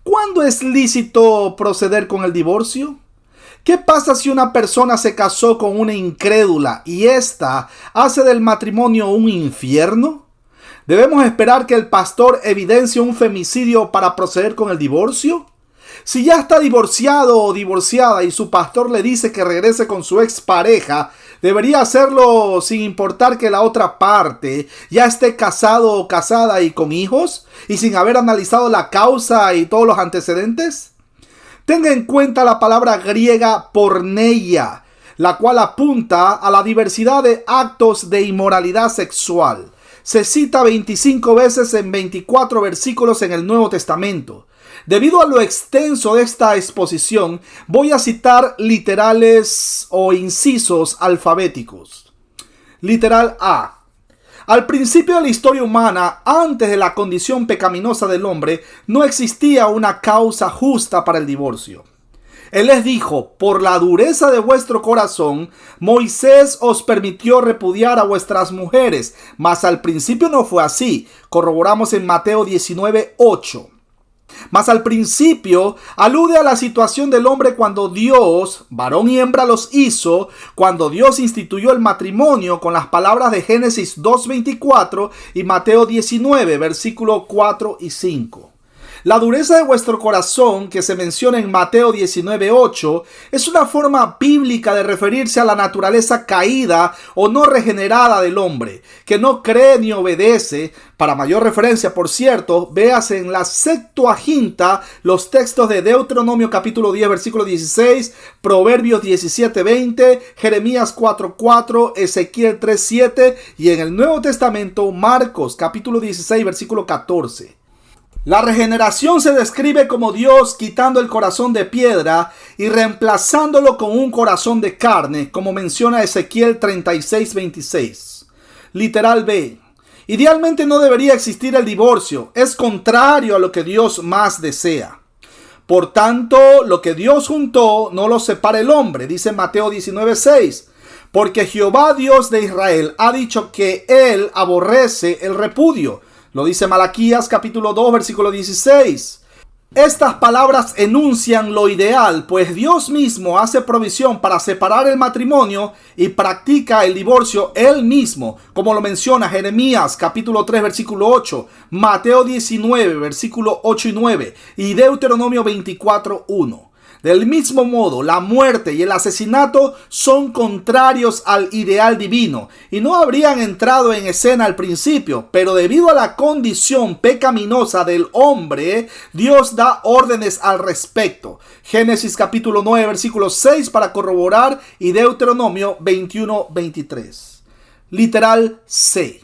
¿Cuándo es lícito proceder con el divorcio? ¿Qué pasa si una persona se casó con una incrédula y ésta hace del matrimonio un infierno? ¿Debemos esperar que el pastor evidencie un femicidio para proceder con el divorcio? Si ya está divorciado o divorciada y su pastor le dice que regrese con su expareja, ¿debería hacerlo sin importar que la otra parte ya esté casado o casada y con hijos y sin haber analizado la causa y todos los antecedentes? Tenga en cuenta la palabra griega porneia, la cual apunta a la diversidad de actos de inmoralidad sexual. Se cita 25 veces en 24 versículos en el Nuevo Testamento. Debido a lo extenso de esta exposición, voy a citar literales o incisos alfabéticos. Literal A. Al principio de la historia humana, antes de la condición pecaminosa del hombre, no existía una causa justa para el divorcio. Él les dijo: por la dureza de vuestro corazón, Moisés os permitió repudiar a vuestras mujeres, mas al principio no fue así. Corroboramos en Mateo 19:8. Mas al principio alude a la situación del hombre cuando Dios, varón y hembra, los hizo, cuando Dios instituyó el matrimonio con las palabras de Génesis 2:24 y Mateo 19, versículos 4 y 5. La dureza de vuestro corazón, que se menciona en Mateo 19:8, es una forma bíblica de referirse a la naturaleza caída o no regenerada del hombre, que no cree ni obedece. Para mayor referencia, por cierto, véase en la Septuaginta los textos de Deuteronomio capítulo 10, versículo 16, Proverbios 17:20, Jeremías 4:4, Ezequiel 3:7 y en el Nuevo Testamento Marcos capítulo 16, versículo 14. La regeneración se describe como Dios quitando el corazón de piedra y reemplazándolo con un corazón de carne, como menciona Ezequiel 36:26. Literal B. Idealmente no debería existir el divorcio. Es contrario a lo que Dios más desea. Por tanto, lo que Dios juntó no lo separa el hombre, dice Mateo 19:6. Porque Jehová Dios de Israel ha dicho que él aborrece el repudio. Lo dice Malaquías capítulo 2, versículo 16. Estas palabras enuncian lo ideal, pues Dios mismo hace provisión para separar el matrimonio y practica el divorcio él mismo, como lo menciona Jeremías capítulo 3, versículo 8, Mateo 19, versículo 8 y 9 y Deuteronomio 24:1. Del mismo modo, la muerte y el asesinato son contrarios al ideal divino y no habrían entrado en escena al principio, pero debido a la condición pecaminosa del hombre, Dios da órdenes al respecto. Génesis capítulo 9, versículo 6 para corroborar y Deuteronomio 21:23. Literal C.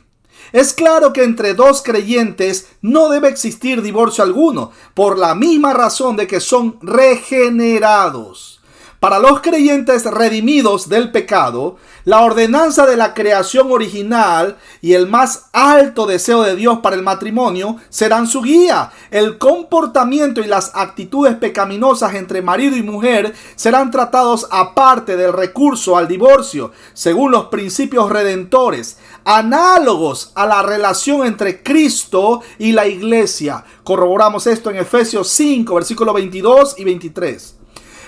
Es claro que entre dos creyentes no debe existir divorcio alguno, por la misma razón de que son regenerados. Para los creyentes redimidos del pecado, la ordenanza de la creación original y el más alto deseo de Dios para el matrimonio serán su guía. El comportamiento y las actitudes pecaminosas entre marido y mujer serán tratados aparte del recurso al divorcio, según los principios redentores, análogos a la relación entre Cristo y la iglesia. Corroboramos esto en Efesios 5, versículos 22 y 23.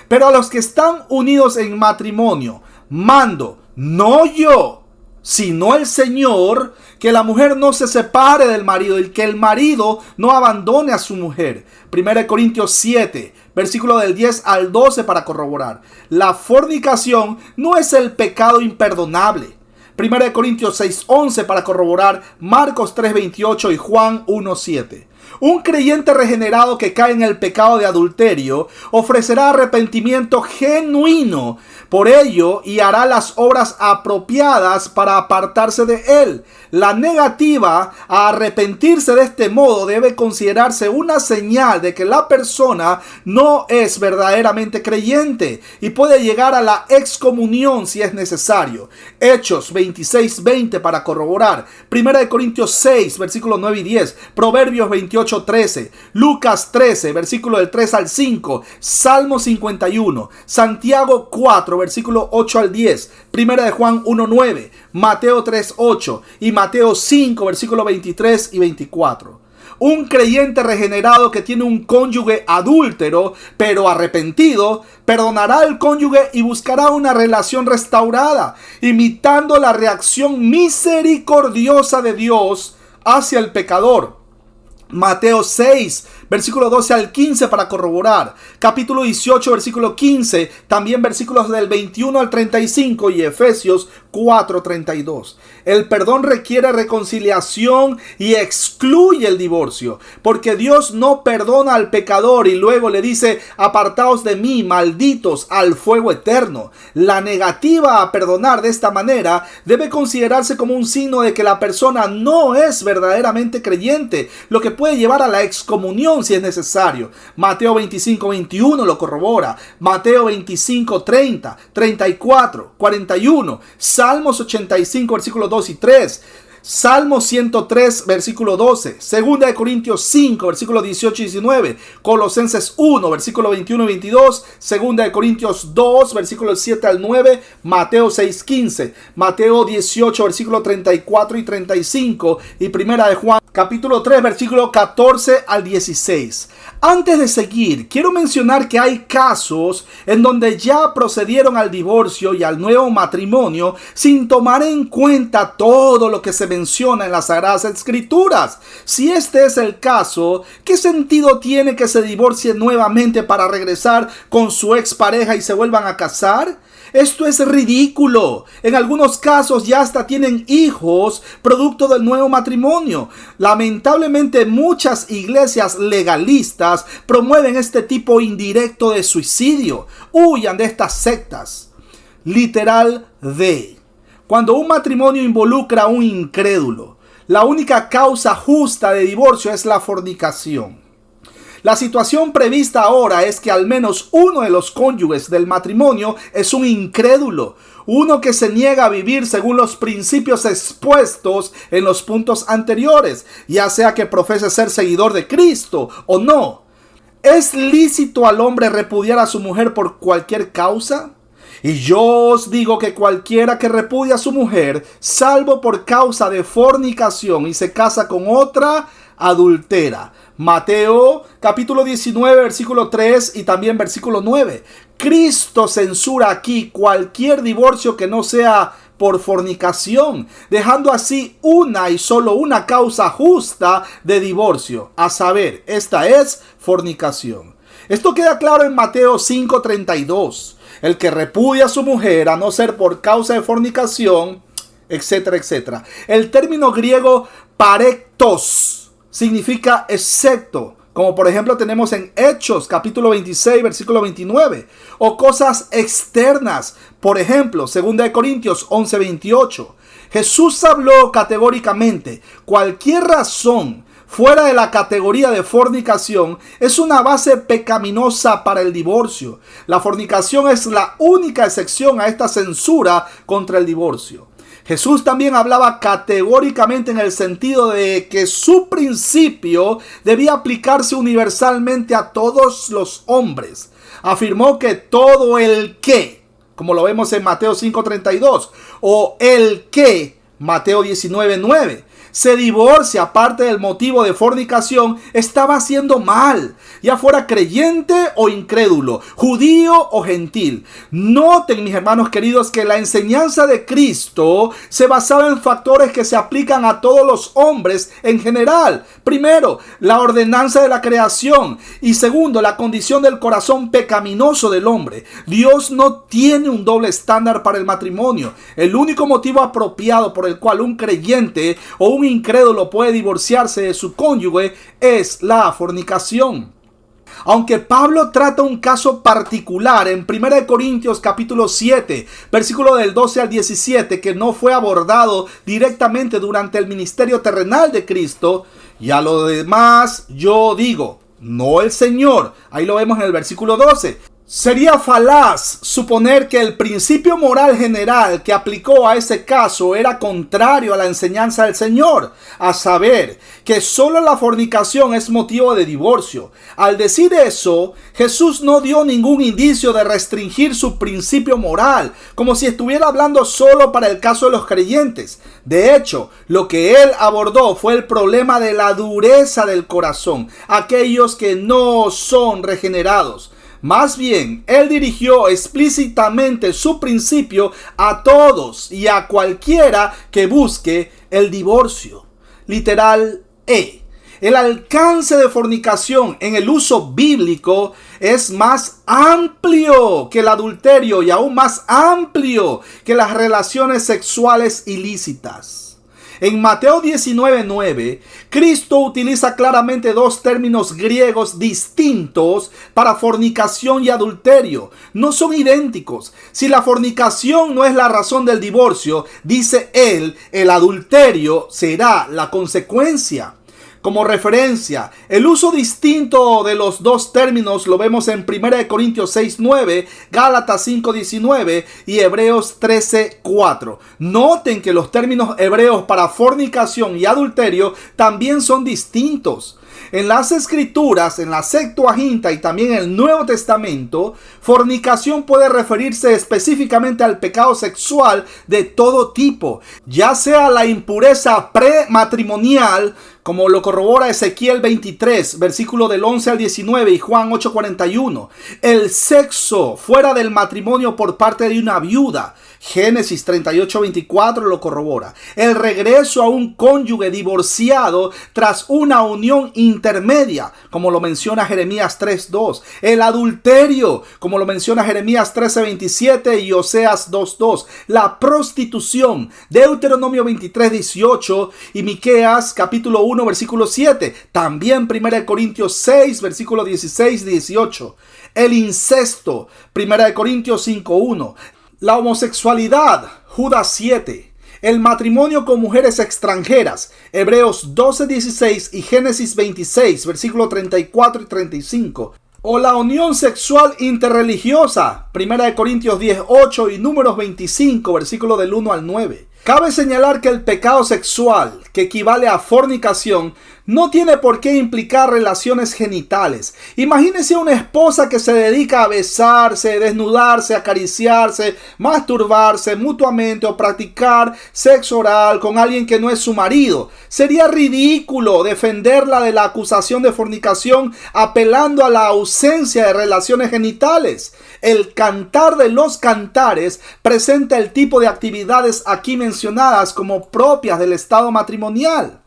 Pero a los que están unidos en matrimonio, mando, no yo, sino el Señor, que la mujer no se separe del marido y que el marido no abandone a su mujer. 1 Corintios 7, versículo del 10 al 12 para corroborar. La fornicación no es el pecado imperdonable. 1 Corintios 6:11 para corroborar, Marcos 3:28 y Juan 1:7. Un creyente regenerado que cae en el pecado de adulterio ofrecerá arrepentimiento genuino por ello y hará las obras apropiadas para apartarse de él. La negativa a arrepentirse de este modo debe considerarse una señal de que la persona no es verdaderamente creyente y puede llegar a la excomunión si es necesario. Hechos 26:20 para corroborar, 1 Corintios 6, versículos 9 y 10, Proverbios 28:13, Lucas 13, versículo del 3 al 5, Salmo 51, Santiago 4, versículo 8 al 10, 1 de Juan 1:9, Mateo 3:8 y Mateo 5, versículos 23 y 24. Un creyente regenerado que tiene un cónyuge adúltero, pero arrepentido, perdonará al cónyuge y buscará una relación restaurada, imitando la reacción misericordiosa de Dios hacia el pecador. Mateo 6, versículo 12 al 15 para corroborar. Capítulo 18, versículo 15. También versículos del 21 al 35 y Efesios 4, 32. El perdón requiere reconciliación y excluye el divorcio, porque Dios no perdona al pecador y luego le dice: apartaos de mí, malditos, al fuego eterno. La negativa a perdonar de esta manera debe considerarse como un signo de que la persona no es verdaderamente creyente, lo que puede llevar a la excomunión si es necesario. Mateo 25, 21 lo corrobora. Mateo 25, 30, 34, 41. Salmos 85, versículos 2 y 3. Salmo 103, versículo 12. Segunda de Corintios 5, versículos 18 y 19. Colosenses 1, versículo 21 y 22. Segunda de Corintios 2, versículos 7 al 9. Mateo 6, 15. Mateo 18, versículo 34 y 35. Y primera de Juan, capítulo 3, versículo 14 al 16. Antes de seguir, quiero mencionar que hay casos en donde ya procedieron al divorcio y al nuevo matrimonio sin tomar en cuenta todo lo que se menciona en las Sagradas Escrituras. Si este es el caso, ¿qué sentido tiene que se divorcie nuevamente para regresar con su expareja y se vuelvan a casar? Esto es ridículo. En algunos casos ya hasta tienen hijos producto del nuevo matrimonio. Lamentablemente muchas iglesias legalistas promueven este tipo indirecto de suicidio. Huyan de estas sectas. Literal de. Cuando un matrimonio involucra a un incrédulo, la única causa justa de divorcio es la fornicación. La situación prevista ahora es que al menos uno de los cónyuges del matrimonio es un incrédulo, uno que se niega a vivir según los principios expuestos en los puntos anteriores, ya sea que profese ser seguidor de Cristo o no. ¿Es lícito al hombre repudiar a su mujer por cualquier causa? Y yo os digo que cualquiera que repudia a su mujer, salvo por causa de fornicación y se casa con otra, adultera. Mateo capítulo 19 versículo 3 y también versículo 9. Cristo censura aquí cualquier divorcio que no sea por fornicación, dejando así una y solo una causa justa de divorcio, a saber, esta es fornicación. Esto queda claro en Mateo 5:32. El que repudia a su mujer a no ser por causa de fornicación, etcétera, etcétera. El término griego parektos significa excepto, como por ejemplo tenemos en Hechos capítulo 26 versículo 29, o cosas externas, por ejemplo 2 de Corintios 11, 28. Jesús habló categóricamente: cualquier razón fuera de la categoría de fornicación es una base pecaminosa para el divorcio. La fornicación es la única excepción a esta censura contra el divorcio. Jesús también hablaba categóricamente en el sentido de que su principio debía aplicarse universalmente a todos los hombres. Afirmó que todo el que, como lo vemos en Mateo 5:32, o el que, Mateo 19:9, se divorcia aparte del motivo de fornicación, estaba haciendo mal, ya fuera creyente o incrédulo, judío o gentil. Noten, mis hermanos queridos, que la enseñanza de Cristo se basaba en factores que se aplican a todos los hombres en general. Primero, la ordenanza de la creación, y segundo, la condición del corazón pecaminoso del hombre. Dios no tiene un doble estándar para el matrimonio. El único motivo apropiado por el cual un creyente o un incrédulo puede divorciarse de su cónyuge es la fornicación. Aunque Pablo trata un caso particular en 1 Corintios capítulo 7, versículo del 12 al 17, que no fue abordado directamente durante el ministerio terrenal de Cristo, y a lo demás yo digo, no el Señor. Ahí lo vemos en el versículo 12. Sería falaz suponer que el principio moral general que aplicó a ese caso era contrario a la enseñanza del Señor, a saber, que solo la fornicación es motivo de divorcio. Al decir eso, Jesús no dio ningún indicio de restringir su principio moral, como si estuviera hablando solo para el caso de los creyentes. De hecho, lo que él abordó fue el problema de la dureza del corazón, aquellos que no son regenerados. Más bien, él dirigió explícitamente su principio a todos y a cualquiera que busque el divorcio. Literal E. El alcance de fornicación en el uso bíblico es más amplio que el adulterio y aún más amplio que las relaciones sexuales ilícitas. En Mateo 19:9, Cristo utiliza claramente dos términos griegos distintos para fornicación y adulterio. No son idénticos. Si la fornicación no es la razón del divorcio, dice él, el adulterio será la consecuencia. Como referencia, el uso distinto de los dos términos lo vemos en 1 Corintios 6:9, Gálatas 5:19 y Hebreos 13:4. Noten que los términos hebreos para fornicación y adulterio también son distintos. En las Escrituras, en la Septuaginta y también en el Nuevo Testamento, fornicación puede referirse específicamente al pecado sexual de todo tipo, ya sea la impureza prematrimonial, como lo corrobora Ezequiel 23, versículo del 11 al 19 y Juan 8:41. El sexo fuera del matrimonio por parte de una viuda. Génesis 38:24 lo corrobora. El regreso a un cónyuge divorciado tras una unión intermedia, como lo menciona Jeremías 3:2. El adulterio, como lo menciona Jeremías 13:27 y Oseas 2:2. La prostitución, Deuteronomio 23:18 y Miqueas capítulo 1 versículo 7. También 1 Corintios 6 versículo 16 y 18. El incesto, 1 Corintios 5:1. La homosexualidad, Judas 7. El matrimonio con mujeres extranjeras, Hebreos 12:16 y Génesis 26, versículo 34 y 35. O la unión sexual interreligiosa, 1 Corintios 10:8 y Números 25, versículo del 1 al 9. Cabe señalar que el pecado sexual, que equivale a fornicación, no tiene por qué implicar relaciones genitales. Imagínese una esposa que se dedica a besarse, desnudarse, acariciarse, masturbarse mutuamente o practicar sexo oral con alguien que no es su marido. Sería ridículo defenderla de la acusación de fornicación apelando a la ausencia de relaciones genitales. El Cantar de los Cantares presenta el tipo de actividades aquí mencionadas como propias del estado matrimonial.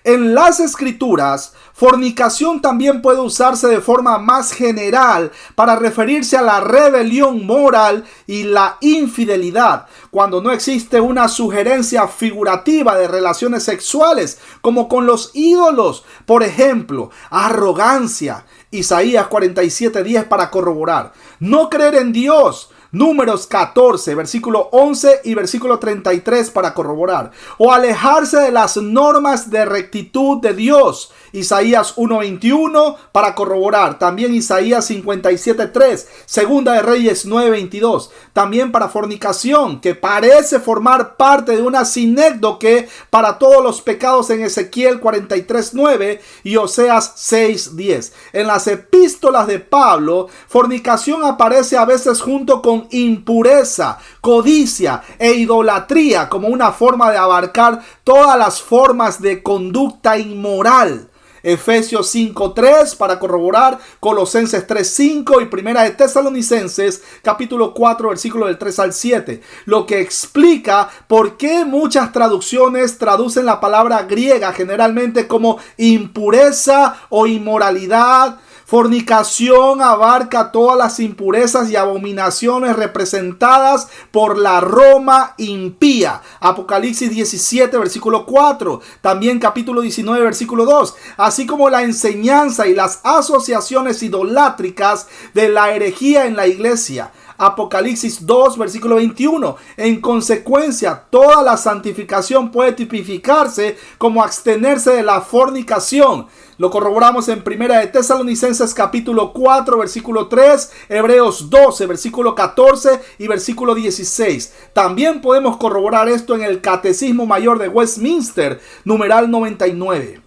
En las Escrituras, fornicación también puede usarse de forma más general para referirse a la rebelión moral y la infidelidad, cuando no existe una sugerencia figurativa de relaciones sexuales, como con los ídolos. Por ejemplo, arrogancia, Isaías 47:10 para corroborar. No creer en Dios, Números 14, versículo 11 y versículo 33 para corroborar. O alejarse de las normas de rectitud de Dios. Isaías 1:21 para corroborar. También Isaías 57:3. Segunda de Reyes 9:22. También para fornicación, que parece formar parte de una sinécdoque para todos los pecados en Ezequiel 43:9 y Oseas 6:10. En las epístolas de Pablo, fornicación aparece a veces junto con impureza, codicia e idolatría como una forma de abarcar todas las formas de conducta inmoral. Efesios 5:3 para corroborar, Colosenses 3:5 y Primera de Tesalonicenses capítulo 4 versículo del 3 al 7, lo que explica por qué muchas traducciones traducen la palabra griega generalmente como impureza o inmoralidad. Fornicación abarca todas las impurezas y abominaciones representadas por la Roma impía. Apocalipsis 17, versículo 4. También capítulo 19, versículo 2. Así como la enseñanza y las asociaciones idolátricas de la herejía en la iglesia. Apocalipsis 2, versículo 21. En consecuencia, toda la santificación puede tipificarse como abstenerse de la fornicación. Lo corroboramos en 1 de Tesalonicenses capítulo 4, versículo 3, Hebreos 12, versículo 14 y versículo 16. También podemos corroborar esto en el Catecismo Mayor de Westminster, numeral 99.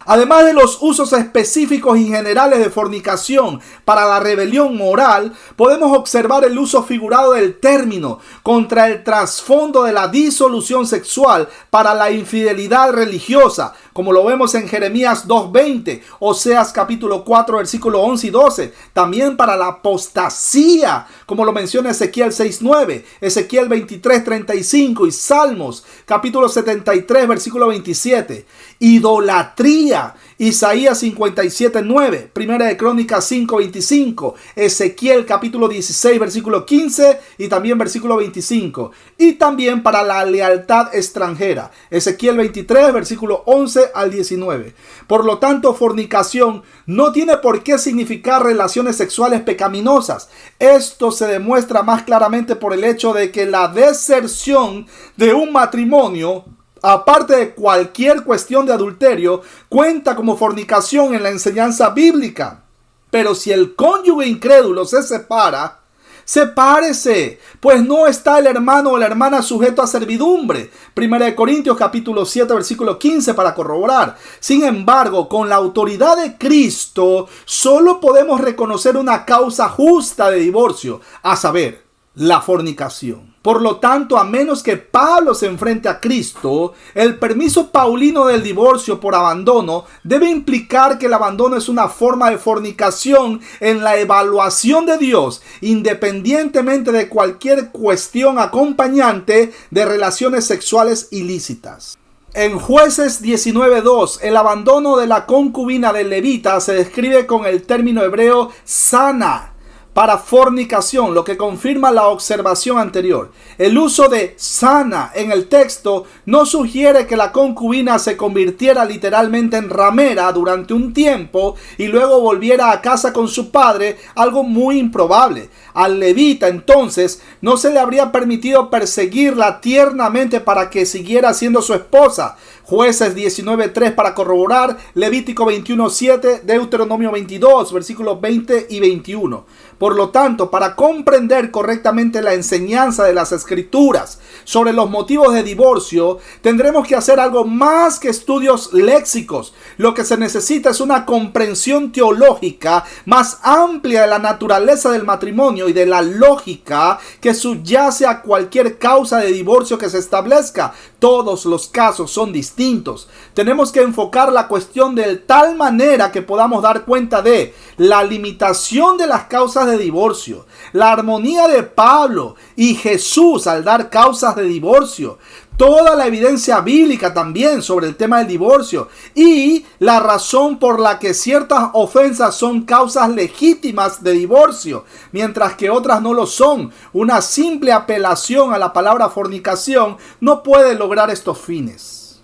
Además de los usos específicos y generales de fornicación para la rebelión moral, podemos observar el uso figurado del término contra el trasfondo de la disolución sexual para la infidelidad religiosa, como lo vemos en Jeremías 2:20, Oseas capítulo 4, versículo 11 y 12. También para la apostasía, como lo menciona Ezequiel 6:9, Ezequiel 23:35 y Salmos capítulo 73, versículo 27. Idolatría, Isaías 57:9, Primera de Crónicas 5:25, Ezequiel capítulo 16, versículo 15 y también versículo 25. Y también para la lealtad extranjera, Ezequiel 23, versículo 11 al 19. Por lo tanto, fornicación no tiene por qué significar relaciones sexuales pecaminosas. Esto se demuestra más claramente por el hecho de que la deserción de un matrimonio, aparte de cualquier cuestión de adulterio, cuenta como fornicación en la enseñanza bíblica. Pero si el cónyuge incrédulo se separa, sepárese, pues no está el hermano o la hermana sujeto a servidumbre. 1 Corintios capítulo 7, versículo 15 para corroborar. Sin embargo, con la autoridad de Cristo, solo podemos reconocer una causa justa de divorcio, a saber, la fornicación. Por lo tanto, a menos que Pablo se enfrente a Cristo, el permiso paulino del divorcio por abandono debe implicar que el abandono es una forma de fornicación en la evaluación de Dios, independientemente de cualquier cuestión acompañante de relaciones sexuales ilícitas. En Jueces 19:2, el abandono de la concubina del levita se describe con el término hebreo sana para fornicación, lo que confirma la observación anterior. El uso de sana en el texto no sugiere que la concubina se convirtiera literalmente en ramera durante un tiempo y luego volviera a casa con su padre, algo muy improbable. Al levita entonces no se le habría permitido perseguirla tiernamente para que siguiera siendo su esposa. Jueces 19:3 para corroborar, Levítico 21:7, Deuteronomio 22, versículos 20 y 21. Por lo tanto, para comprender correctamente la enseñanza de las Escrituras sobre los motivos de divorcio, tendremos que hacer algo más que estudios léxicos. Lo que se necesita es una comprensión teológica más amplia de la naturaleza del matrimonio y de la lógica que subyace a cualquier causa de divorcio que se establezca. Todos los casos son distintos. Tenemos que enfocar la cuestión de tal manera que podamos dar cuenta de la limitación de las causas de divorcio, la armonía de Pablo y Jesús al dar causas de divorcio, toda la evidencia bíblica también sobre el tema del divorcio y la razón por la que ciertas ofensas son causas legítimas de divorcio, mientras que otras no lo son. Una simple apelación a la palabra fornicación no puede lograr estos fines.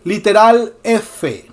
Literal F.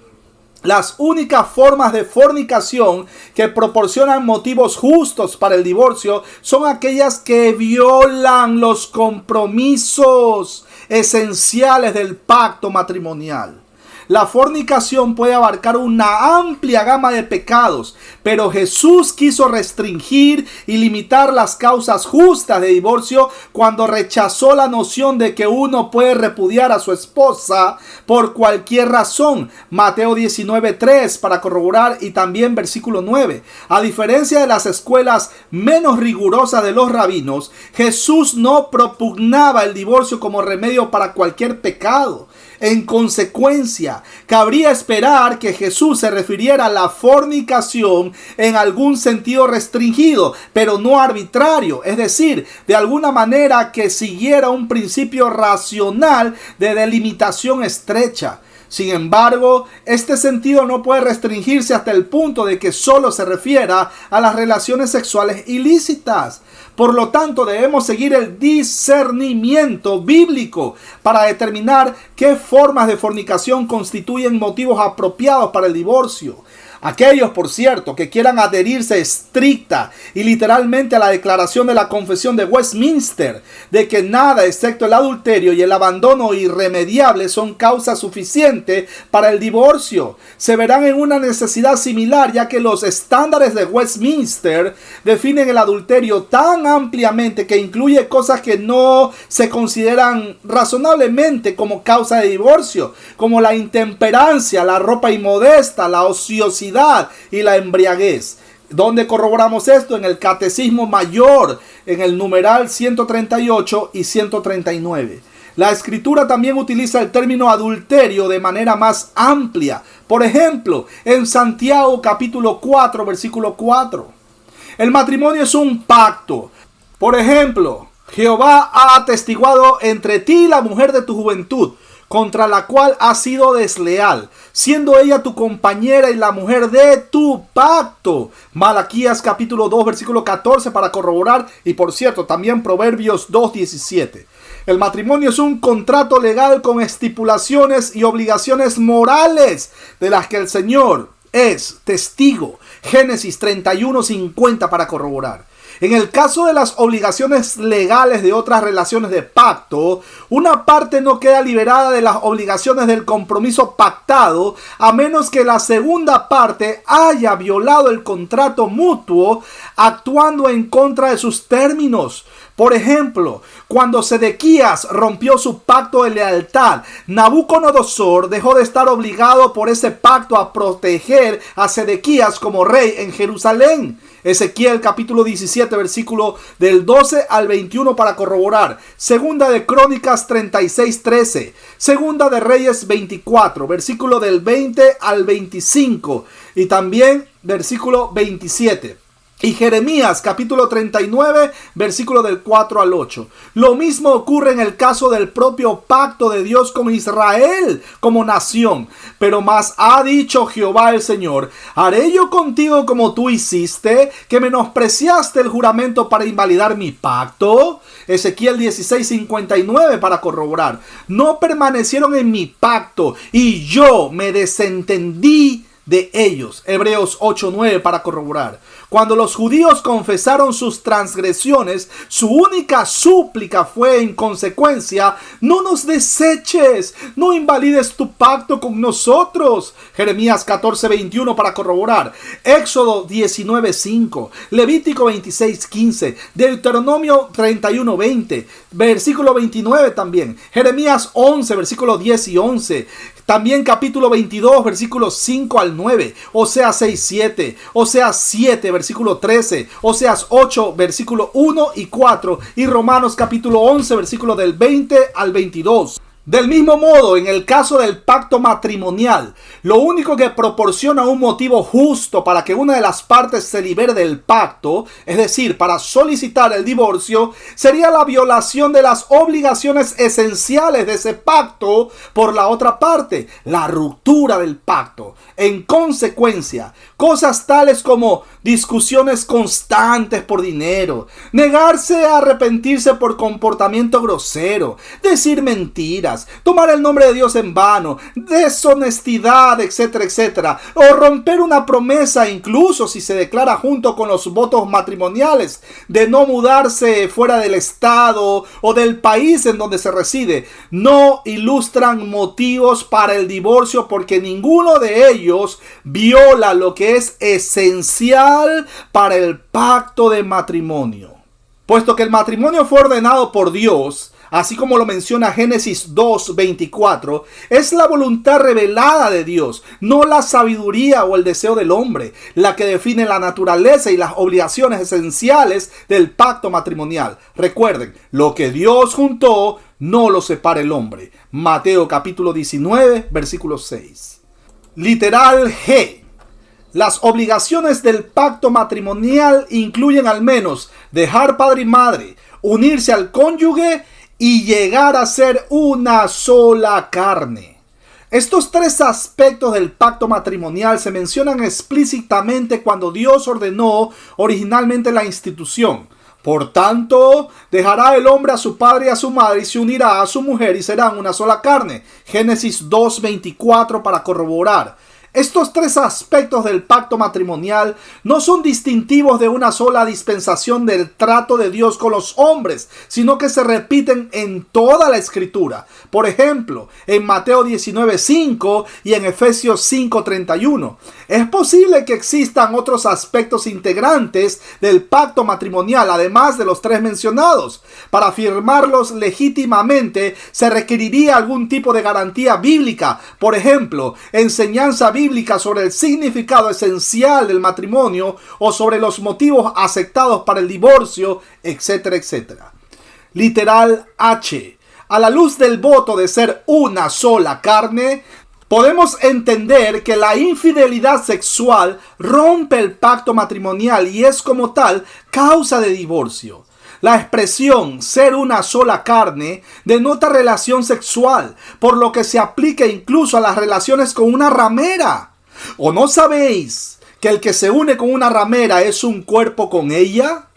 Las únicas formas de fornicación que proporcionan motivos justos para el divorcio son aquellas que violan los compromisos esenciales del pacto matrimonial. La fornicación puede abarcar una amplia gama de pecados, pero Jesús quiso restringir y limitar las causas justas de divorcio cuando rechazó la noción de que uno puede repudiar a su esposa por cualquier razón. Mateo 19:3 para corroborar y también versículo 9. A diferencia de las escuelas menos rigurosas de los rabinos, Jesús no propugnaba el divorcio como remedio para cualquier pecado. En consecuencia, cabría esperar que Jesús se refiriera a la fornicación en algún sentido restringido, pero no arbitrario, es decir, de alguna manera que siguiera un principio racional de delimitación estrecha. Sin embargo, este sentido no puede restringirse hasta el punto de que solo se refiera a las relaciones sexuales ilícitas. Por lo tanto, debemos seguir el discernimiento bíblico para determinar qué formas de fornicación constituyen motivos apropiados para el divorcio. Aquellos, por cierto, que quieran adherirse estricta y literalmente a la declaración de la Confesión de Westminster de que nada excepto el adulterio y el abandono irremediable son causa suficiente para el divorcio, se verán en una necesidad similar, ya que los estándares de Westminster definen el adulterio tan ampliamente que incluye cosas que no se consideran razonablemente como causa de divorcio, como la intemperancia, la ropa inmodesta, la ociosidad y la embriaguez. ¿Dónde corroboramos esto? En el Catecismo Mayor, en el numeral 138 y 139. La Escritura también utiliza el término adulterio de manera más amplia. Por ejemplo, en Santiago capítulo 4, versículo 4. El matrimonio es un pacto. Por ejemplo, Jehová ha atestiguado entre ti y la mujer de tu juventud, contra la cual has sido desleal, siendo ella tu compañera y la mujer de tu pacto. Malaquías capítulo 2 versículo 14 para corroborar, y por cierto también Proverbios 2:17. El matrimonio es un contrato legal con estipulaciones y obligaciones morales de las que el Señor es testigo. Génesis 31:50 para corroborar. En el caso de las obligaciones legales de otras relaciones de pacto, una parte no queda liberada de las obligaciones del compromiso pactado a menos que la segunda parte haya violado el contrato mutuo actuando en contra de sus términos. Por ejemplo, cuando Sedequías rompió su pacto de lealtad, Nabucodonosor dejó de estar obligado por ese pacto a proteger a Sedequías como rey en Jerusalén. Ezequiel capítulo 17 versículo del 12 al 21 para corroborar. Segunda de Crónicas 36:13. Segunda de Reyes 24 versículo del 20 al 25. Y también versículo 27. Y Jeremías capítulo 39 versículo del 4 al 8. Lo mismo ocurre en el caso del propio pacto de Dios con Israel como nación. Pero más ha dicho Jehová el Señor: ¿haré yo contigo como tú hiciste, que menospreciaste el juramento para invalidar mi pacto? Ezequiel 16:59 para corroborar. No permanecieron en mi pacto y yo me desentendí de ellos. Hebreos 8:9 para corroborar. Cuando los judíos confesaron sus transgresiones, su única súplica fue en consecuencia: no nos deseches, no invalides tu pacto con nosotros. Jeremías 14:21 para corroborar. Éxodo 19:5, Levítico 26:15, Deuteronomio 31:20, versículo 29 también, Jeremías 11 versículo 10 y 11. También capítulo 22, versículos 5 al 9, Oseas 6:7, Oseas 7, versículo 13, Oseas 8, versículo 1 y 4, y Romanos capítulo 11, versículo del 20 al 22. Del mismo modo, en el caso del pacto matrimonial, lo único que proporciona un motivo justo para que una de las partes se libere del pacto, es decir, para solicitar el divorcio, sería la violación de las obligaciones esenciales de ese pacto por la otra parte, la ruptura del pacto. En consecuencia, cosas tales como discusiones constantes por dinero, negarse a arrepentirse por comportamiento grosero, decir mentiras, tomar el nombre de Dios en vano, deshonestidad, etcétera, etcétera, o romper una promesa, incluso si se declara junto con los votos matrimoniales, de no mudarse fuera del estado o del país en donde se reside, no ilustran motivos para el divorcio, porque ninguno de ellos viola lo que es esencial para el pacto de matrimonio. Puesto que el matrimonio fue ordenado por Dios, así como lo menciona Génesis 2:24, es la voluntad revelada de Dios, no la sabiduría o el deseo del hombre, la que define la naturaleza y las obligaciones esenciales del pacto matrimonial. Recuerden, lo que Dios juntó, no lo separa el hombre. Mateo capítulo 19, versículo 6. Literal G. Las obligaciones del pacto matrimonial incluyen al menos dejar padre y madre, unirse al cónyuge y llegar a ser una sola carne. Estos tres aspectos del pacto matrimonial se mencionan explícitamente cuando Dios ordenó originalmente la institución. Por tanto, dejará el hombre a su padre y a su madre y se unirá a su mujer y serán una sola carne. Génesis 2:24 para corroborar. Estos tres aspectos del pacto matrimonial no son distintivos de una sola dispensación del trato de Dios con los hombres, sino que se repiten en toda la Escritura. Por ejemplo, en Mateo 19:5 y en Efesios 5:31. Es posible que existan otros aspectos integrantes del pacto matrimonial, además de los tres mencionados. Para firmarlos legítimamente se requeriría algún tipo de garantía bíblica. Por ejemplo, enseñanza bíblica sobre el significado esencial del matrimonio o sobre los motivos aceptados para el divorcio, etcétera, etcétera. Literal H. A la luz del voto de ser una sola carne, podemos entender que la infidelidad sexual rompe el pacto matrimonial y es como tal causa de divorcio. La expresión ser una sola carne denota relación sexual, por lo que se aplica incluso a las relaciones con una ramera. ¿O no sabéis que el que se une con una ramera es un cuerpo con ella?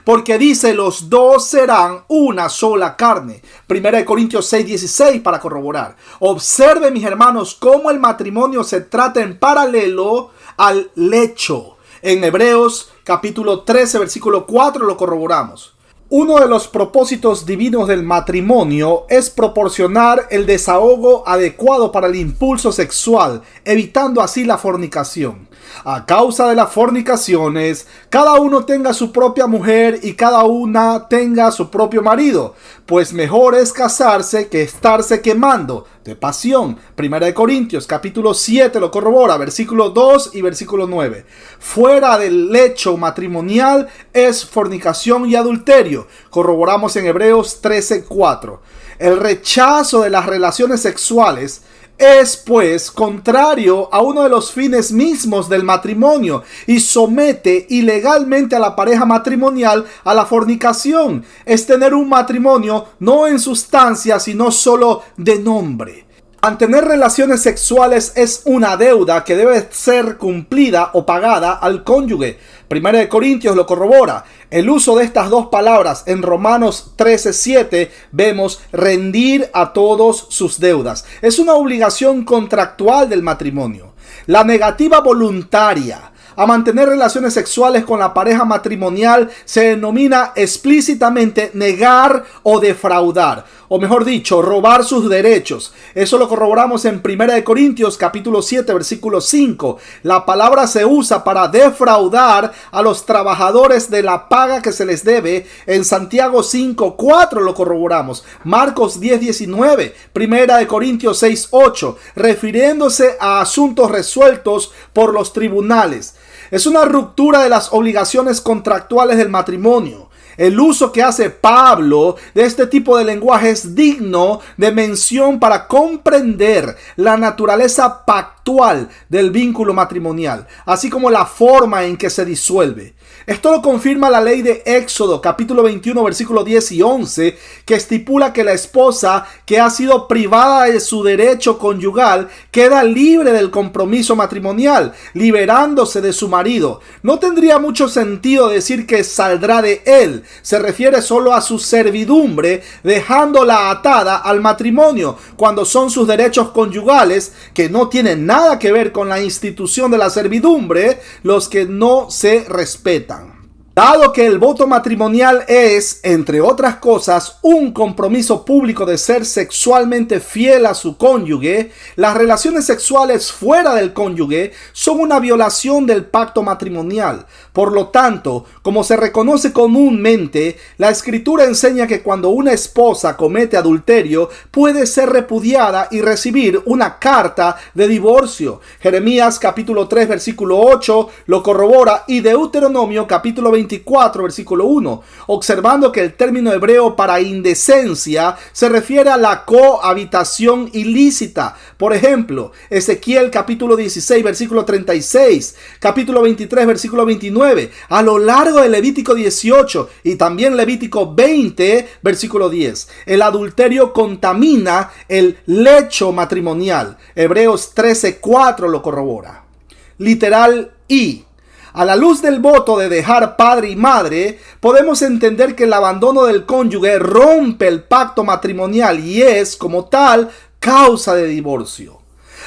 Porque dice, los dos serán una sola carne. 1 Corintios 6:16 para corroborar. Observe, mis hermanos, cómo el matrimonio se trata en paralelo al lecho. En Hebreos capítulo 13, versículo 4 lo corroboramos. Uno de los propósitos divinos del matrimonio es proporcionar el desahogo adecuado para el impulso sexual, evitando así la fornicación. A causa de las fornicaciones, cada uno tenga su propia mujer y cada una tenga su propio marido, pues mejor es casarse que estarse quemando de pasión. 1 Corintios capítulo 7 lo corrobora, versículo 2 y versículo 9. Fuera del lecho matrimonial es fornicación y adulterio. Corroboramos en Hebreos 13:4. El rechazo de las relaciones sexuales es pues contrario a uno de los fines mismos del matrimonio y somete ilegalmente a la pareja matrimonial a la fornicación. Es tener un matrimonio no en sustancia sino solo de nombre. Mantener relaciones sexuales es una deuda que debe ser cumplida o pagada al cónyuge. 1 Corintios lo corrobora. El uso de estas dos palabras en Romanos 13:7 vemos rendir a todos sus deudas. Es una obligación contractual del matrimonio. La negativa voluntaria a mantener relaciones sexuales con la pareja matrimonial se denomina explícitamente negar o defraudar, o mejor dicho, robar sus derechos. Eso lo corroboramos en 1 Corintios capítulo 7 versículo 5. La palabra se usa para defraudar a los trabajadores de la paga que se les debe. En Santiago 5:4 lo corroboramos. Marcos 10:19. 1 Corintios 6:8, refiriéndose a asuntos resueltos por los tribunales. Es una ruptura de las obligaciones contractuales del matrimonio. El uso que hace Pablo de este tipo de lenguaje es digno de mención para comprender la naturaleza pactual del vínculo matrimonial, así como la forma en que se disuelve. Esto lo confirma la ley de Éxodo, capítulo 21, versículos 10 y 11, que estipula que la esposa que ha sido privada de su derecho conyugal queda libre del compromiso matrimonial, liberándose de su marido. No tendría mucho sentido decir que saldrá de él. Se refiere solo a su servidumbre, dejándola atada al matrimonio, cuando son sus derechos conyugales, que no tienen nada que ver con la institución de la servidumbre, los que no se respetan. Dado que el voto matrimonial es, entre otras cosas, un compromiso público de ser sexualmente fiel a su cónyuge, las relaciones sexuales fuera del cónyuge son una violación del pacto matrimonial. Por lo tanto, como se reconoce comúnmente, la Escritura enseña que cuando una esposa comete adulterio, puede ser repudiada y recibir una carta de divorcio. Jeremías capítulo 3 versículo 8 lo corrobora y Deuteronomio capítulo 24 versículo 1, observando que el término hebreo para indecencia se refiere a la cohabitación ilícita. Por ejemplo, Ezequiel capítulo 16 versículo 36, capítulo 23 versículo 29, a lo largo de Levítico 18 y también Levítico 20 versículo 10. El adulterio contamina el lecho matrimonial. Hebreos 13:4 lo corrobora. Literal I. A la luz del voto de dejar padre y madre, podemos entender que el abandono del cónyuge rompe el pacto matrimonial y es, como tal, causa de divorcio.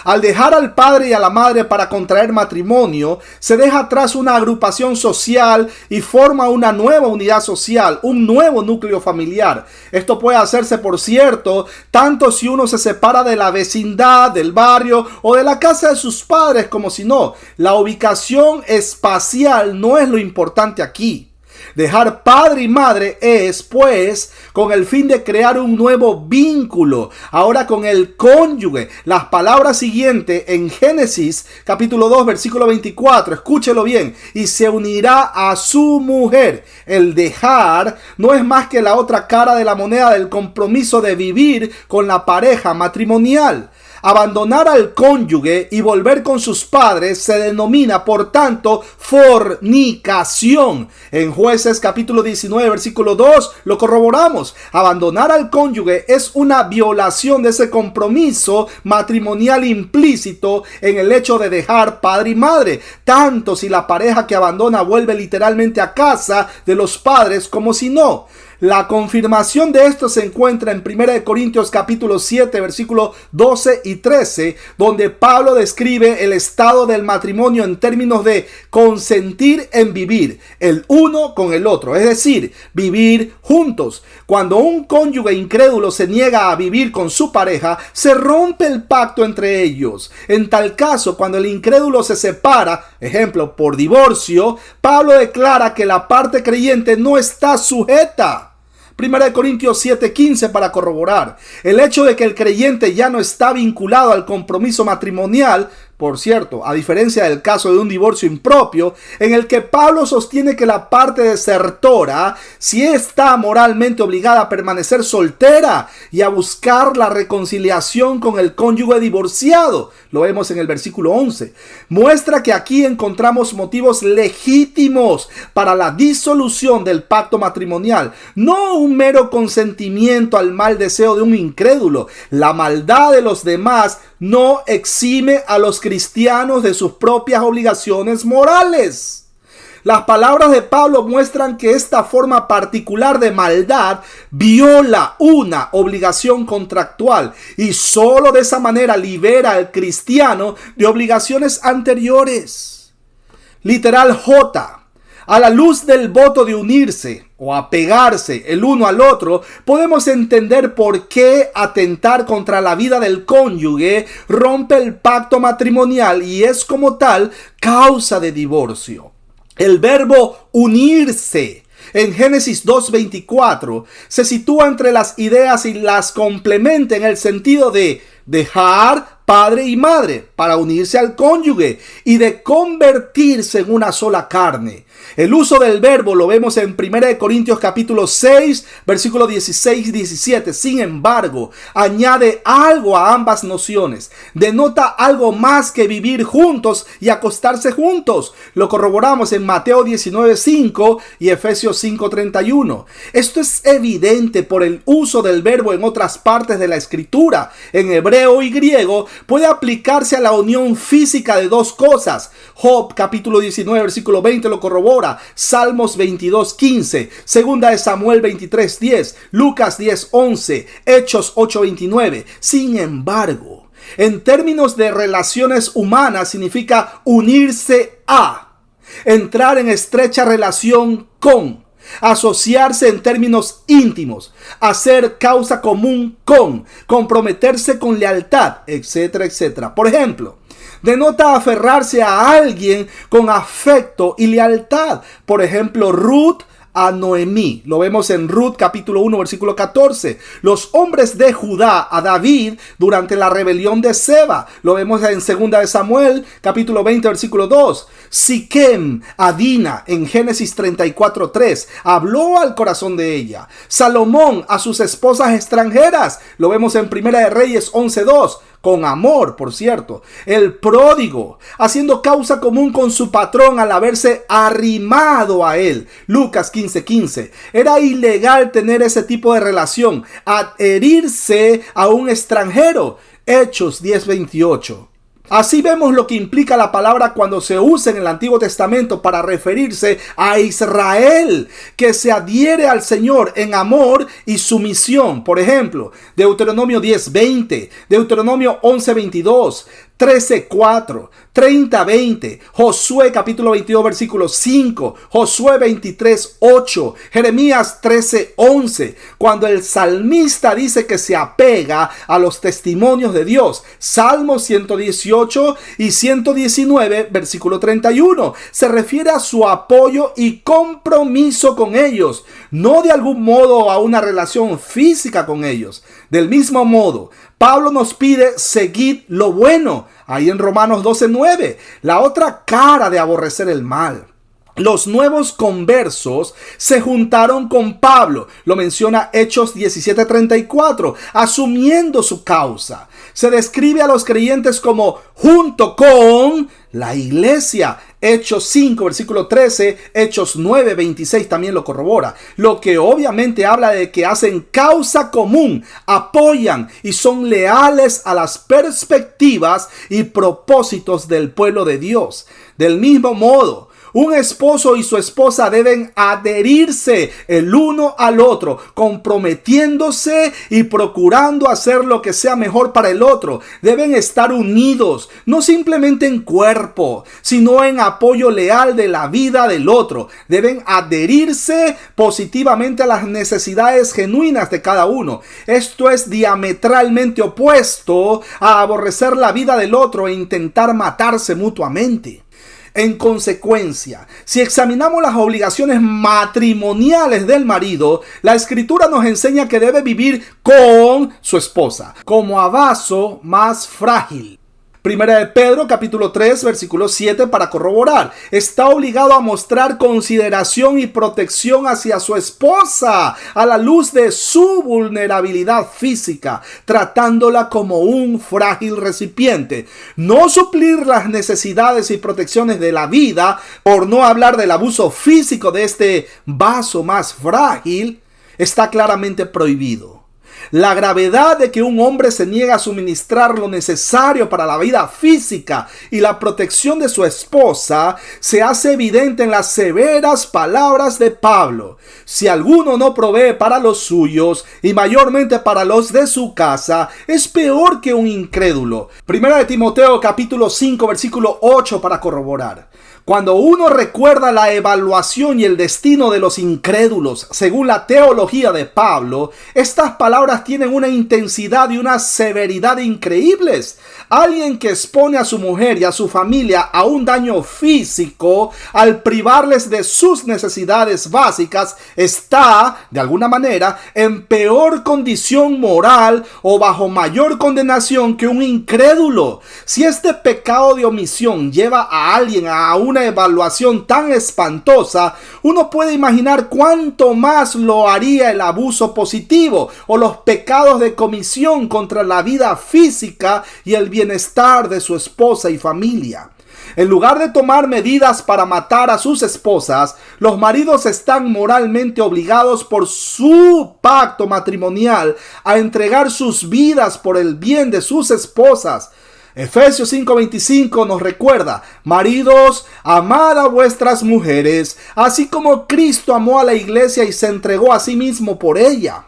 Al dejar al padre y a la madre para contraer matrimonio, se deja atrás una agrupación social y forma una nueva unidad social, un nuevo núcleo familiar. Esto puede hacerse, por cierto, tanto si uno se separa de la vecindad, del barrio o de la casa de sus padres, como si no. La ubicación espacial no es lo importante aquí. Dejar padre y madre es, pues, con el fin de crear un nuevo vínculo, ahora con el cónyuge. Las palabras siguientes en Génesis capítulo 2 versículo 24, escúchelo bien, y se unirá a su mujer. El dejar no es más que la otra cara de la moneda del compromiso de vivir con la pareja matrimonial. Abandonar al cónyuge y volver con sus padres se denomina, por tanto, fornicación. En Jueces capítulo 19, versículo 2 lo corroboramos. Abandonar al cónyuge es una violación de ese compromiso matrimonial implícito en el hecho de dejar padre y madre, tanto si la pareja que abandona vuelve literalmente a casa de los padres como si no. La confirmación de esto se encuentra en 1 Corintios capítulo 7 versículos 12 y 13, donde Pablo describe el estado del matrimonio en términos de consentir en vivir el uno con el otro, es decir, vivir juntos. Cuando un cónyuge incrédulo se niega a vivir con su pareja, se rompe el pacto entre ellos. En tal caso, cuando el incrédulo se separa, ejemplo, por divorcio, Pablo declara que la parte creyente no está sujeta. 1 Corintios 7:15 para corroborar. El hecho de que el creyente ya no está vinculado al compromiso matrimonial, por cierto, a diferencia del caso de un divorcio impropio, en el que Pablo sostiene que la parte desertora sí está moralmente obligada a permanecer soltera y a buscar la reconciliación con el cónyuge divorciado. Lo vemos en el versículo 11. Muestra que aquí encontramos motivos legítimos para la disolución del pacto matrimonial, no un mero consentimiento al mal deseo de un incrédulo. La maldad de los demás no exime a los cristianos de sus propias obligaciones morales. Las palabras de Pablo muestran que esta forma particular de maldad viola una obligación contractual y solo de esa manera libera al cristiano de obligaciones anteriores. Literal J. A la luz del voto de unirse o apegarse el uno al otro, podemos entender por qué atentar contra la vida del cónyuge rompe el pacto matrimonial y es como tal causa de divorcio. El verbo unirse en Génesis 2:24 se sitúa entre las ideas y las complementa en el sentido de dejar padre y madre para unirse al cónyuge y de convertirse en una sola carne. El uso del verbo lo vemos en 1 Corintios capítulo 6, versículos 16 y 17. Sin embargo, añade algo a ambas nociones. Denota algo más que vivir juntos y acostarse juntos. Lo corroboramos en Mateo 19:5 y Efesios 5:31. Esto es evidente por el uso del verbo en otras partes de la escritura. En hebreo y griego puede aplicarse a la unión física de dos cosas. Job capítulo 19 versículo 20 lo corrobora. Salmos 22:15, Segunda de Samuel 23:10, Lucas 10:11, Hechos 8:29. Sin embargo, en términos de relaciones humanas significa unirse a, entrar en estrecha relación con, asociarse en términos íntimos, hacer causa común con, comprometerse con lealtad, etcétera, etcétera. Por ejemplo, denota aferrarse a alguien con afecto y lealtad. Por ejemplo, Ruth a Noemí. Lo vemos en Ruth capítulo 1 versículo 14. Los hombres de Judá a David durante la rebelión de Seba. Lo vemos en 2 de Samuel capítulo 20 versículo 2. Siquem a Dina en Génesis 34:3. Habló al corazón de ella. Salomón a sus esposas extranjeras. Lo vemos en 1 de Reyes 11:2. Con amor, por cierto. El pródigo, haciendo causa común con su patrón al haberse arrimado a él. Lucas 15:15. Era ilegal tener ese tipo de relación, adherirse a un extranjero. Hechos 10:28. Así vemos lo que implica la palabra cuando se usa en el Antiguo Testamento para referirse a Israel, que se adhiere al Señor en amor y sumisión. Por ejemplo, Deuteronomio 10:20, Deuteronomio 11:22, 13:4, 30:20, Josué capítulo 22 versículo 5, Josué 23:8, Jeremías 13:11, cuando el salmista dice que se apega a los testimonios de Dios. Salmo 118 y 119 versículo 31, se refiere a su apoyo y compromiso con ellos, no de algún modo a una relación física con ellos. Del mismo modo, Pablo nos pide seguir lo bueno, ahí en Romanos 12:9, la otra cara de aborrecer el mal. Los nuevos conversos se juntaron con Pablo, lo menciona Hechos 17:34, asumiendo su causa. Se describe a los creyentes como junto con la iglesia. Hechos 5, versículo 13, Hechos 9, 26 también lo corrobora. Lo que obviamente habla de que hacen causa común, apoyan y son leales a las perspectivas y propósitos del pueblo de Dios. Del mismo modo, un esposo y su esposa deben adherirse el uno al otro, comprometiéndose y procurando hacer lo que sea mejor para el otro. Deben estar unidos, no simplemente en cuerpo, sino en apoyo leal de la vida del otro. Deben adherirse positivamente a las necesidades genuinas de cada uno. Esto es diametralmente opuesto a aborrecer la vida del otro e intentar matarse mutuamente. En consecuencia, si examinamos las obligaciones matrimoniales del marido, la Escritura nos enseña que debe vivir con su esposa, como a vaso más frágil. Primera de Pedro, capítulo 3, versículo 7, para corroborar. Está obligado a mostrar consideración y protección hacia su esposa a la luz de su vulnerabilidad física, tratándola como un frágil recipiente. No suplir las necesidades y protecciones de la vida, por no hablar del abuso físico de este vaso más frágil, está claramente prohibido. La gravedad de que un hombre se niega a suministrar lo necesario para la vida física y la protección de su esposa se hace evidente en las severas palabras de Pablo. Si alguno no provee para los suyos y mayormente para los de su casa, es peor que un incrédulo. Primera de Timoteo capítulo 5 versículo 8 para corroborar. Cuando uno recuerda la evaluación y el destino de los incrédulos, según la teología de Pablo, estas palabras tienen una intensidad y una severidad increíbles. Alguien que expone a su mujer y a su familia a un daño físico al privarles de sus necesidades básicas está, de alguna manera, en peor condición moral o bajo mayor condenación que un incrédulo. Si este pecado de omisión lleva a alguien a una evaluación tan espantosa, uno puede imaginar cuánto más lo haría el abuso positivo o los pecados de comisión contra la vida física y el bienestar de su esposa y familia. En lugar de tomar medidas para matar a sus esposas, los maridos están moralmente obligados por su pacto matrimonial a entregar sus vidas por el bien de sus esposas. Efesios 5:25 nos recuerda: maridos, amad a vuestras mujeres, así como Cristo amó a la iglesia y se entregó a sí mismo por ella.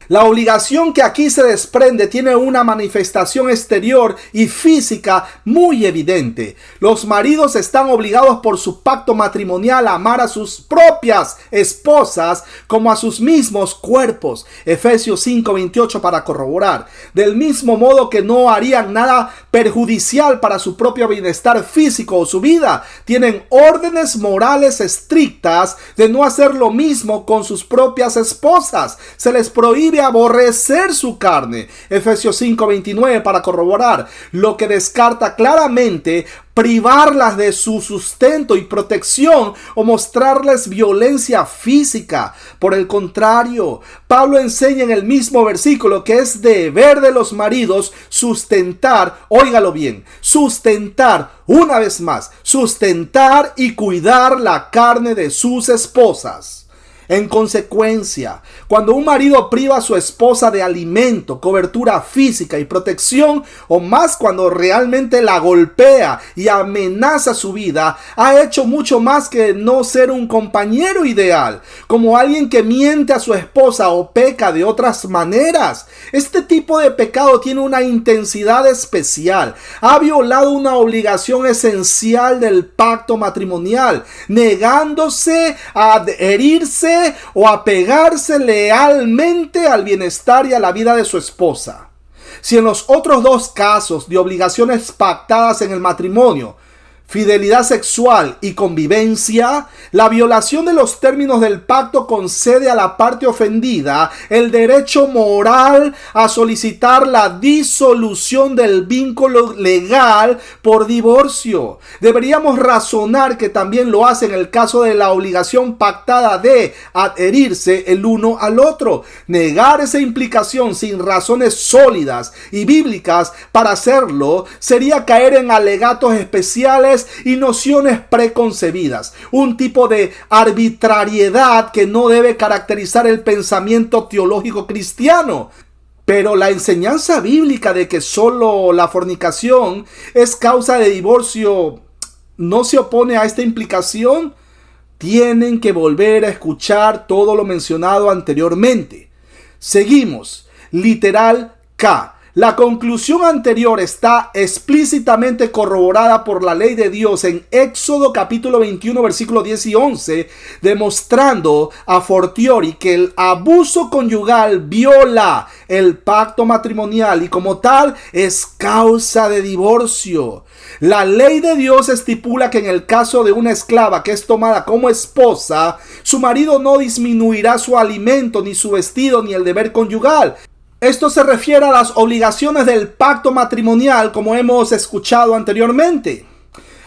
La obligación que aquí se desprende tiene una manifestación exterior y física muy evidente. Los maridos están obligados por su pacto matrimonial a amar a sus propias esposas como a sus mismos cuerpos. Efesios 5:28 para corroborar. Del mismo modo que no harían nada perjudicial para su propio bienestar físico o su vida, tienen órdenes morales estrictas de no hacer lo mismo con sus propias esposas. Se les prohíbe aborrecer su carne. Efesios 5:29 para corroborar, lo que descarta claramente privarlas de su sustento y protección o mostrarles violencia física. Por el contrario, Pablo enseña en el mismo versículo que es deber de los maridos sustentar, óigalo bien, sustentar, una vez más, sustentar y cuidar la carne de sus esposas. En consecuencia, cuando un marido priva a su esposa de alimento, cobertura física y protección, o más cuando realmente la golpea y amenaza su vida, ha hecho mucho más que no ser un compañero ideal, como alguien que miente a su esposa o peca de otras maneras. Este tipo de pecado tiene una intensidad especial. Ha violado una obligación esencial del pacto matrimonial, negándose a adherirse o apegarse lealmente al bienestar y a la vida de su esposa. Si en los otros dos casos de obligaciones pactadas en el matrimonio, fidelidad sexual y convivencia, la violación de los términos del pacto concede a la parte ofendida el derecho moral a solicitar la disolución del vínculo legal por divorcio. Deberíamos razonar que también lo hace en el caso de la obligación pactada de adherirse el uno al otro. Negar esa implicación sin razones sólidas y bíblicas para hacerlo sería caer en alegatos especiales y nociones preconcebidas, un tipo de arbitrariedad que no debe caracterizar el pensamiento teológico cristiano. Pero la enseñanza bíblica de que solo la fornicación es causa de divorcio no se opone a esta implicación. Tienen que volver a escuchar todo lo mencionado anteriormente. Seguimos. Literal K. La conclusión anterior está explícitamente corroborada por la ley de Dios en Éxodo capítulo 21 versículos 10 y 11, demostrando a fortiori que el abuso conyugal viola el pacto matrimonial y como tal es causa de divorcio. La ley de Dios estipula que en el caso de una esclava que es tomada como esposa, su marido no disminuirá su alimento, ni su vestido, ni el deber conyugal. Esto se refiere a las obligaciones del pacto matrimonial, como hemos escuchado anteriormente.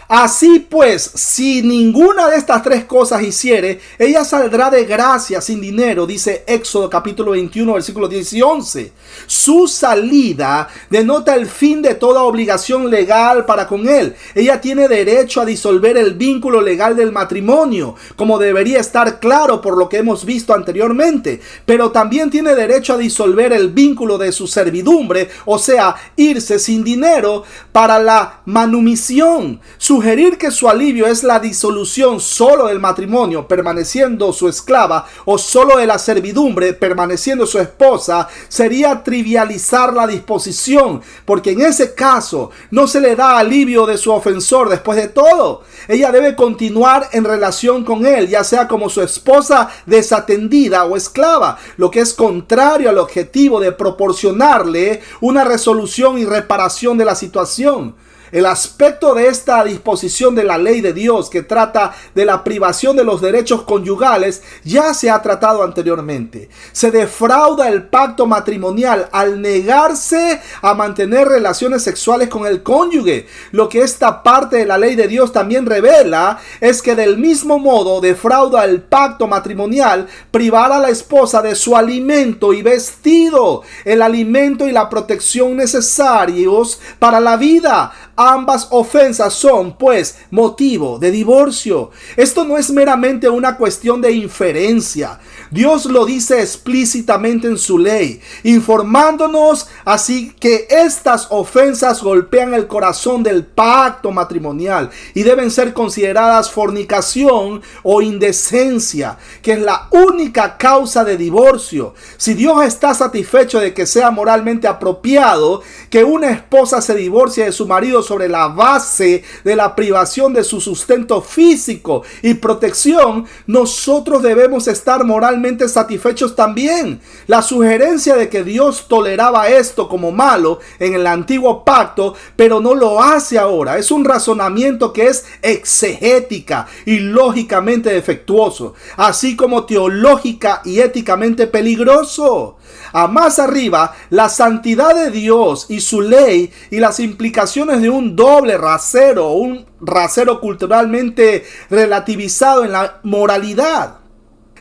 Así pues, si ninguna de estas tres cosas hiciere, ella saldrá de gracia sin dinero, dice Éxodo capítulo 21, versículos 10 y 11. Su salida denota el fin de toda obligación legal para con él. Ella tiene derecho a disolver el vínculo legal del matrimonio, como debería estar claro por lo que hemos visto anteriormente, pero también tiene derecho a disolver el vínculo de su servidumbre, o sea, irse sin dinero para la manumisión. Sugerir que su alivio es la disolución solo del matrimonio, permaneciendo su esclava, o solo de la servidumbre, permaneciendo su esposa, sería trivializar la disposición, porque en ese caso no se le da alivio de su ofensor. Después de todo, ella debe continuar en relación con él, ya sea como su esposa desatendida o esclava, lo que es contrario al objetivo de proporcionarle una resolución y reparación de la situación. El aspecto de esta disposición de la ley de Dios que trata de la privación de los derechos conyugales ya se ha tratado anteriormente. Se defrauda el pacto matrimonial al negarse a mantener relaciones sexuales con el cónyuge. Lo que esta parte de la ley de Dios también revela es que del mismo modo defrauda el pacto matrimonial privar a la esposa de su alimento y vestido, el alimento y la protección necesarios para la vida. Ambas ofensas son, pues, motivo de divorcio. Esto no es meramente una cuestión de inferencia. Dios lo dice explícitamente en su ley, informándonos así que estas ofensas golpean el corazón del pacto matrimonial y deben ser consideradas fornicación o indecencia, que es la única causa de divorcio. Si Dios está satisfecho de que sea moralmente apropiado que una esposa se divorcie de su marido sobre la base de la privación de su sustento físico y protección, nosotros debemos estar moralmente satisfechos también. La sugerencia de que Dios toleraba esto como malo en el antiguo pacto, pero no lo hace ahora, es un razonamiento que es exegética y lógicamente defectuoso, así como teológica y éticamente peligroso. A más arriba, la santidad de Dios y su ley y las implicaciones de un doble rasero, un rasero culturalmente relativizado en la moralidad.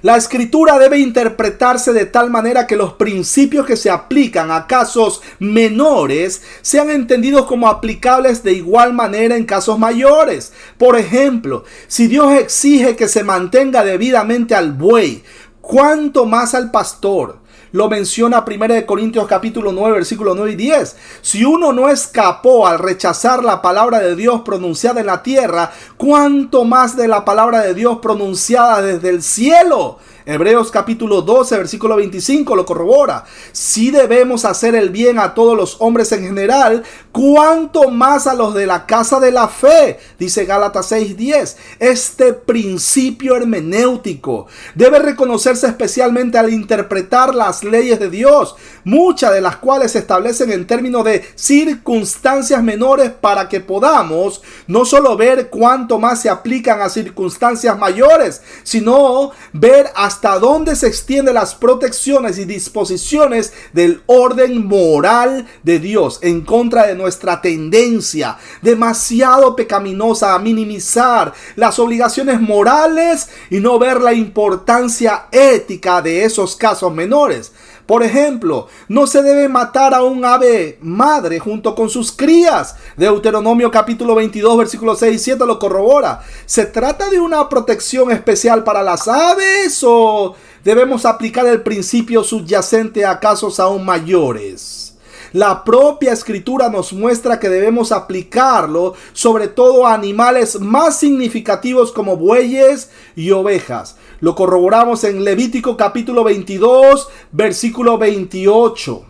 La escritura debe interpretarse de tal manera que los principios que se aplican a casos menores sean entendidos como aplicables de igual manera en casos mayores. Por ejemplo, si Dios exige que se mantenga debidamente al buey, cuánto más al pastor. Lo menciona 1 Corintios capítulo 9, versículos 9 y 10. Si uno no escapó al rechazar la palabra de Dios pronunciada en la tierra, ¿cuánto más de la palabra de Dios pronunciada desde el cielo? Hebreos capítulo 12, versículo 25 lo corrobora. Si debemos hacer el bien a todos los hombres en general, ¿cuánto más a los de la casa de la fe? Dice Gálatas 6:10. Este principio hermenéutico debe reconocerse especialmente al interpretar las leyes de Dios, muchas de las cuales se establecen en términos de circunstancias menores, para que podamos no solo ver cuánto más se aplican a circunstancias mayores, sino ver hasta dónde se extienden las protecciones y disposiciones del orden moral de Dios en contra de nuestra tendencia demasiado pecaminosa a minimizar las obligaciones morales y no ver la importancia ética de esos casos menores. Por ejemplo, no se debe matar a un ave madre junto con sus crías. Deuteronomio capítulo 22, versículos 6 y 7 lo corrobora. ¿Se trata de una protección especial para las aves o debemos aplicar el principio subyacente a casos aún mayores? La propia escritura nos muestra que debemos aplicarlo sobre todo a animales más significativos como bueyes y ovejas. Lo corroboramos en Levítico capítulo 22, versículo 28.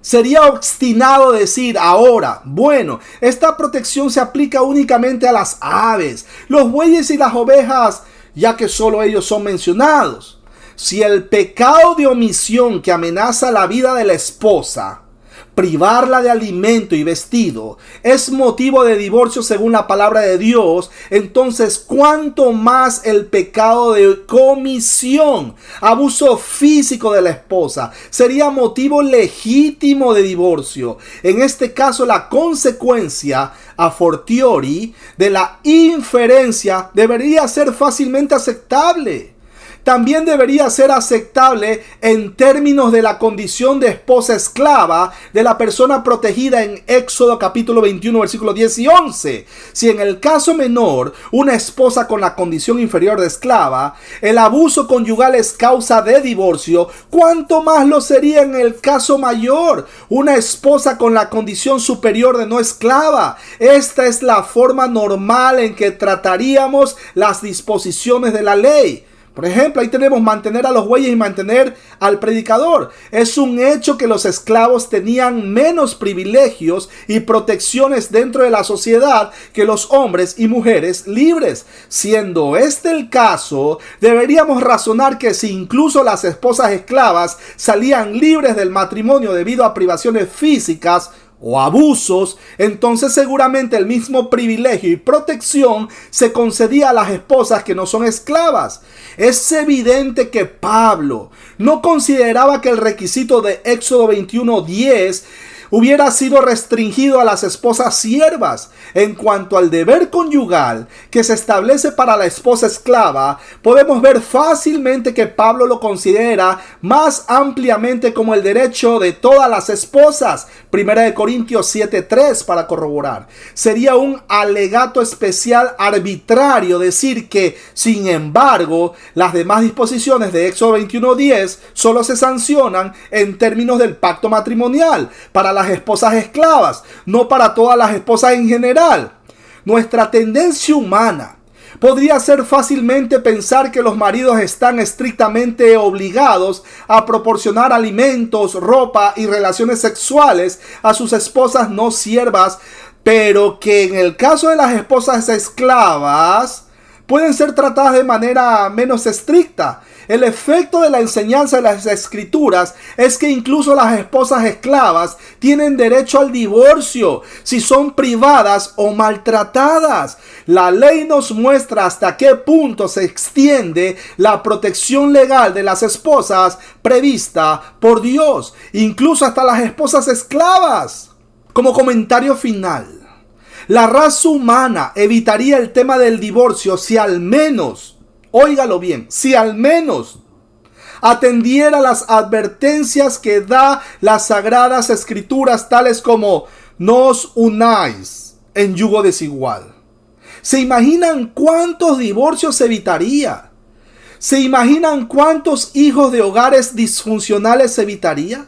Sería obstinado decir ahora, bueno, esta protección se aplica únicamente a las aves, los bueyes y las ovejas, ya que solo ellos son mencionados. Si el pecado de omisión que amenaza la vida de la esposa, privarla de alimento y vestido, es motivo de divorcio según la palabra de Dios, entonces cuánto más el pecado de comisión, abuso físico de la esposa, sería motivo legítimo de divorcio. En este caso, la consecuencia a fortiori de la inferencia debería ser fácilmente aceptable. También debería ser aceptable en términos de la condición de esposa esclava de la persona protegida en Éxodo capítulo 21 versículos 10 y 11. Si en el caso menor, una esposa con la condición inferior de esclava, el abuso conyugal es causa de divorcio, ¿cuánto más lo sería en el caso mayor? Una esposa con la condición superior de no esclava. Esta es la forma normal en que trataríamos las disposiciones de la ley. Por ejemplo, ahí tenemos mantener a los bueyes y mantener al predicador. Es un hecho que los esclavos tenían menos privilegios y protecciones dentro de la sociedad que los hombres y mujeres libres. Siendo este el caso, deberíamos razonar que si incluso las esposas esclavas salían libres del matrimonio debido a privaciones físicas o abusos, entonces seguramente el mismo privilegio y protección se concedía a las esposas que no son esclavas. Es evidente que Pablo no consideraba que el requisito de Éxodo 21:10 hubiera sido restringido a las esposas siervas. En cuanto al deber conyugal que se establece para la esposa esclava, podemos ver fácilmente que Pablo lo considera más ampliamente como el derecho de todas las esposas. 1 Corintios 7:3 para corroborar. Sería un alegato especial arbitrario decir que, sin embargo, las demás disposiciones de Éxodo 21:10 solo se sancionan en términos del pacto matrimonial para las esposas esclavas, no para todas las esposas en general. Nuestra tendencia humana podría ser fácilmente pensar que los maridos están estrictamente obligados a proporcionar alimentos, ropa y relaciones sexuales a sus esposas no siervas, pero que en el caso de las esposas esclavas pueden ser tratadas de manera menos estricta. El efecto de la enseñanza de las escrituras es que incluso las esposas esclavas tienen derecho al divorcio si son privadas o maltratadas. La ley nos muestra hasta qué punto se extiende la protección legal de las esposas prevista por Dios, incluso hasta las esposas esclavas. Como comentario final, la raza humana evitaría el tema del divorcio si al menos, óigalo bien, si al menos atendiera las advertencias que da las sagradas escrituras, tales como no os unáis en yugo desigual. ¿Se imaginan cuántos divorcios se evitaría ¿Se imaginan cuántos hijos de hogares disfuncionales se evitaría?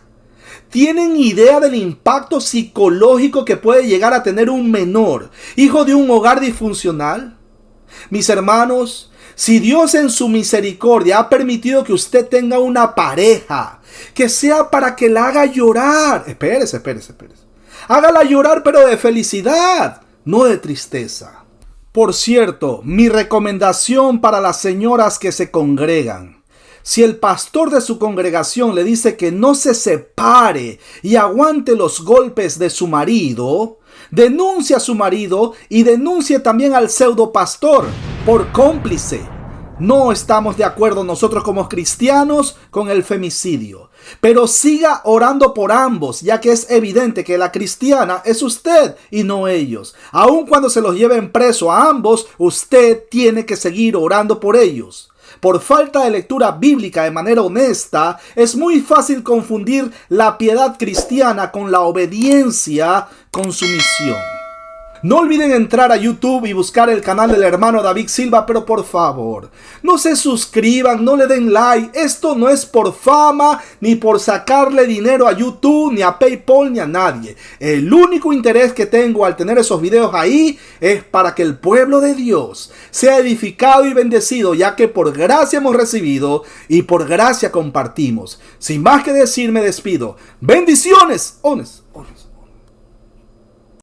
¿Tienen idea del impacto psicológico que puede llegar a tener un menor, hijo de un hogar disfuncional? Mis hermanos, si Dios en su misericordia ha permitido que usted tenga una pareja, que sea para que la haga llorar. Espérese. Hágala llorar, pero de felicidad, no de tristeza. Por cierto, mi recomendación para las señoras que se congregan: si el pastor de su congregación le dice que no se separe y aguante los golpes de su marido, denuncie a su marido y denuncie también al pseudo pastor por cómplice. No estamos de acuerdo nosotros como cristianos con el femicidio, pero siga orando por ambos, ya que es evidente que la cristiana es usted y no ellos. Aun cuando se los lleven preso a ambos, usted tiene que seguir orando por ellos. Por falta de lectura bíblica de manera honesta, es muy fácil confundir la piedad cristiana con la obediencia con sumisión. No olviden entrar a YouTube y buscar el canal del hermano David Silva, pero por favor, no se suscriban, no le den like. Esto no es por fama, ni por sacarle dinero a YouTube, ni a PayPal, ni a nadie. El único interés que tengo al tener esos videos ahí es para que el pueblo de Dios sea edificado y bendecido, ya que por gracia hemos recibido y por gracia compartimos. Sin más que decir, me despido. Bendiciones. Ones.